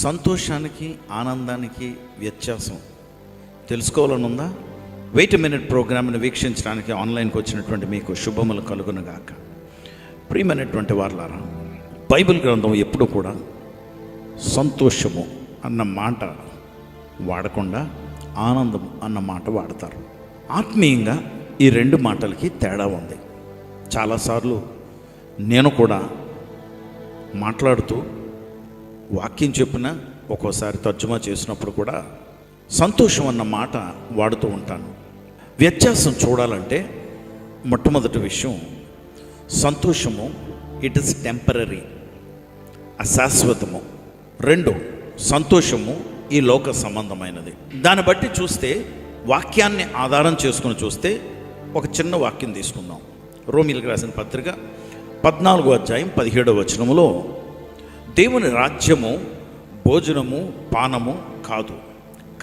సంతోషానికి ఆనందానికి వ్యత్యాసం తెలుసుకోవాలని ఉందా? వెయిట్ మినిట్ ప్రోగ్రామ్ని వీక్షించడానికి ఆన్లైన్కి వచ్చినటువంటి మీకు శుభములు కలుగునుగాక. ప్రియమైనటువంటి వారలారా, బైబిల్ గ్రంథం ఎప్పుడు కూడా సంతోషము అన్న మాట వాడకుండా ఆనందం అన్న మాట వాడతారు. ఆత్మీయంగా ఈ రెండు మాటలకి తేడా ఉంది. చాలాసార్లు నేను కూడా మాట్లాడుతూ వాక్యం చెప్పిన ఒక్కోసారి తర్జుమా చేసినప్పుడు కూడా సంతోషం అన్న మాట వాడుతూ ఉంటాను. వ్యత్యాసం చూడాలంటే మొట్టమొదటి విషయం, సంతోషము ఇట్ ఇస్ టెంపరరీ, అశాశ్వతము. రెండు, సంతోషము ఈ లోక సంబంధమైనది. దాన్ని బట్టి చూస్తే, వాక్యాన్ని ఆధారం చేసుకుని చూస్తే ఒక చిన్న వాక్యం తీసుకుందాం. రోమీయులకు రాసిన పత్రిక 14వ అధ్యాయం 17వ వచనములో, దేవుని రాజ్యము భోజనము పానము కాదు,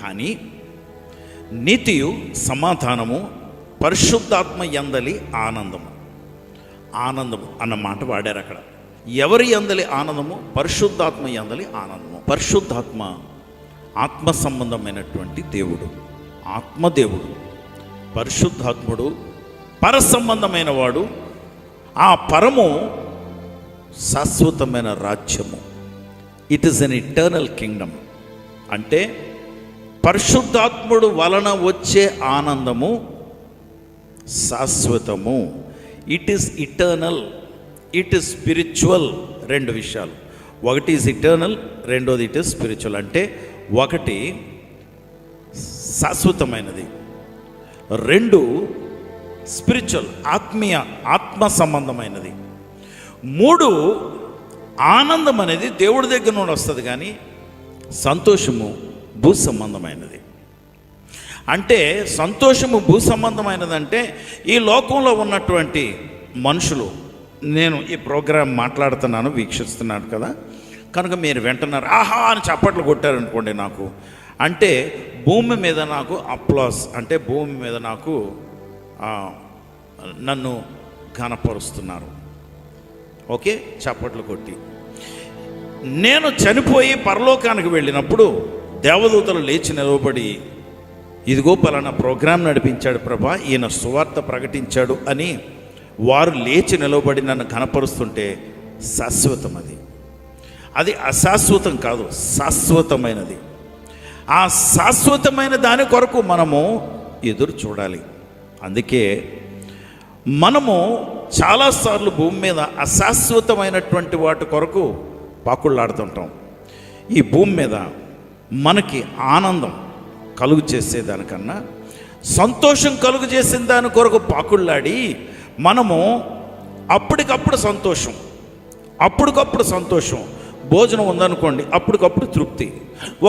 కానీ నీతియు సమాధానము పరిశుద్ధాత్మ యందలి ఆనందము. ఆనందము అన్న మాట వాడారు అక్కడ. ఎవరి యందలి ఆనందము? పరిశుద్ధాత్మ యందలి ఆనందము. పరిశుద్ధాత్మ ఆత్మ సంబంధమైనటువంటి దేవుడు, ఆత్మదేవుడు. పరిశుద్ధాత్ముడు పర సంబంధమైన వాడు. ఆ పరము శాశ్వతమైన రాజ్యము. It is an eternal kingdom. అంటే పరిశుద్ధాత్ముడు వలన వచ్చే ఆనందము శాశ్వతము. It is eternal, it is spiritual. రెండు విషయాలు, ఒకటి ఈజ్ ఇటర్నల్, రెండోది ఇట్ ఈస్ స్పిరిచువల్. అంటే ఒకటి శాశ్వతమైనది, రెండు స్పిరిచువల్, ఆత్మ సంబంధమైనది. మూడు, ఆనందం అనేది దేవుడి దగ్గర నుండి వస్తుంది, కానీ సంతోషము భూ సంబంధమైనది. అంటే సంతోషము భూ సంబంధమైనదంటే ఈ లోకంలో ఉన్నటువంటి మనుషులు, నేను ఈ ప్రోగ్రాం మాట్లాడుతున్నాను, వీక్షిస్తున్నాను కదా, కనుక మీరు వింటున్నారు, ఆహా అని చప్పట్లు కొట్టారనుకోండి నాకు, అంటే భూమి మీద నాకు అప్లాస్, అంటే భూమి మీద నాకు నన్ను ఘనపరుస్తున్నారు. ఓకే, చప్పట్లు కొట్టి. నేను చనిపోయి పరలోకానికి వెళ్ళినప్పుడు దేవదూతలు లేచి నిలవబడి, ఇదిగో పలానా ప్రోగ్రాం నడిపించాడు ప్రభా, ఈయన సువార్త ప్రకటించాడు అని వారు లేచి నిలవబడి నన్ను కనపరుస్తుంటే శాశ్వతం. అది అశాశ్వతం కాదు, శాశ్వతమైనది. ఆ శాశ్వతమైన దాని కొరకు మనము ఎదురు చూడాలి. అందుకే మనము చాలాసార్లు భూమి మీద అశాశ్వతమైనటువంటి వాటి కొరకు పాకుళ్ళాడుతుంటాం. ఈ భూమి మీద మనకి ఆనందం కలుగు చేసేదానికన్నా సంతోషం కలుగు చేసిన దాని కొరకు పాకుళ్ళాడి మనము అప్పటికప్పుడు సంతోషం, భోజనం ఉందనుకోండి అప్పటికప్పుడు తృప్తి,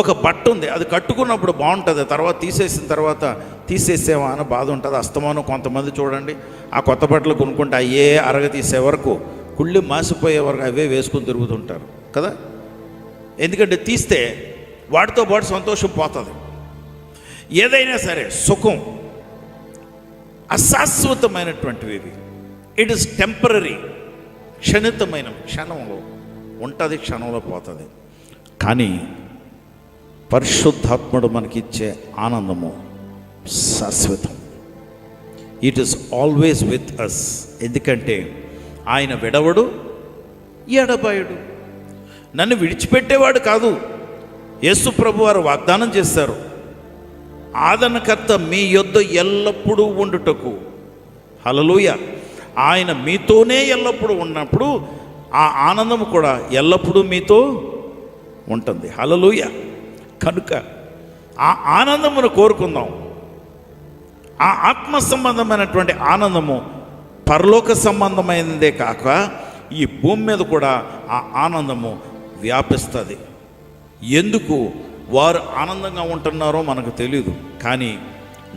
ఒక బట్ట ఉంది అది కట్టుకున్నప్పుడు బాగుంటుంది, తర్వాత తీసేసేవా అని బాధ ఉంటుంది. అస్తమానం కొంతమంది చూడండి ఆ కొత్త బట్టలు కొనుక్కుంటే అయ్యే అరగ తీసే వరకు, కుళ్ళి మాసిపోయే వరకు అవే వేసుకుని తిరుగుతుంటారు కదా. ఎందుకంటే తీస్తే వాటితో పాటు సంతోషం పోతుంది. ఏదైనా సరే సుఖం అశాశ్వతమైనటువంటివి, ఇట్ ఈస్ టెంపరరీ, క్షణితమైన, క్షణంలో ఉంటుంది, క్షణంలో పోతుంది. కానీ పరిశుద్ధాత్ముడు మనకిచ్చే ఆనందము శాశ్వతం. It is always with us. ఎందుకంటే ఆయన విడవడు, ఎడబాయుడు, నన్ను విడిచిపెట్టేవాడు కాదు. యేసు ప్రభు వారు వాగ్దానం చేశారు, ఆదరణకర్త మీ యొద్ద ఎల్లప్పుడూ ఉండుటకు. హల్లెలూయా. ఆయన మీతోనే ఎల్లప్పుడూ ఉన్నప్పుడు ఆ ఆనందము కూడా ఎల్లప్పుడూ మీతో ఉంటుంది. హల్లెలూయా. కనుక ఆ ఆనందమును కోరుకుందాం. ఆ ఆత్మ సంబంధమైనటువంటి ఆనందము పరలోక సంబంధమైనదే కాక ఈ భూమి మీద కూడా ఆ ఆనందము వ్యాపిస్తుంది. ఎందుకు వారు ఆనందంగా ఉంటున్నారో మనకు తెలియదు, కానీ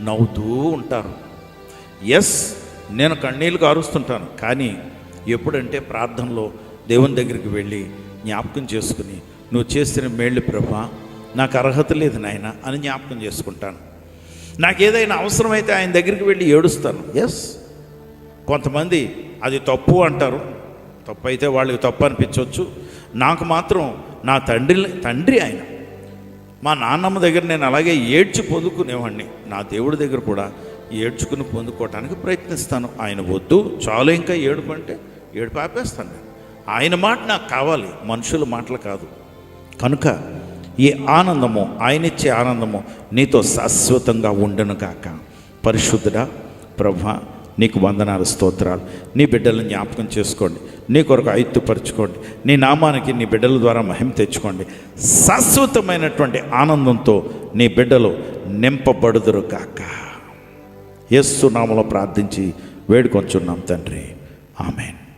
నవ్వుతూ ఉంటారు. ఎస్, నేను కన్నీళ్ళు కారుస్తుంటాను, కానీ ఎప్పుడంటే ప్రార్థనలో దేవుని దగ్గరికి వెళ్ళి జ్ఞాపకం చేసుకుని, నువ్వు చేసిన మేళ్ళు ప్రభా, నాకు అర్హత లేదు నాయన అని జ్ఞాపకం చేసుకుంటాను. నాకు ఏదైనా అవసరమైతే ఆయన దగ్గరికి వెళ్ళి ఏడుస్తాను. ఎస్, కొంతమంది అది తప్పు అంటారు, తప్పు అయితే వాళ్ళకి తప్పు అనిపించవచ్చు. నాకు మాత్రం నా తండ్రి ఆయన. మా నాన్నమ్మ దగ్గర నేను అలాగే ఏడ్చి పొందుకునేవాడిని. నా దేవుడి దగ్గర కూడా ఏడ్చుకుని పొందుకోవటానికి ప్రయత్నిస్తాను. ఆయన వద్దు చాలు ఇంకా ఏడుపు అంటే ఏడుపు ఆపేస్తాను నేను. ఆయన మాట నాకు కావాలి, మనుషుల మాటలు కాదు. కనుక ఈ ఆనందము, ఆయన ఇచ్చే ఆనందము నీతో శాశ్వతంగా ఉండును గాక. పరిశుద్ధుడా ప్రభువా, నీకు వందనాలు, స్తోత్రాలు. నీ బిడ్డలను జ్ఞాపకం చేసుకోండి, నీ కొరకు ఆయుత్తుపరచుకోండి, నీ నామానికి నీ బిడ్డల ద్వారా మహిమ తెచ్చుకోండి. శాశ్వతమైనటువంటి ఆనందంతో నీ బిడ్డలు నింపబడుదురు గాక. యేసు నామములో ప్రార్థించి వేడుకొంచున్నాం తండ్రి, ఆమేన్.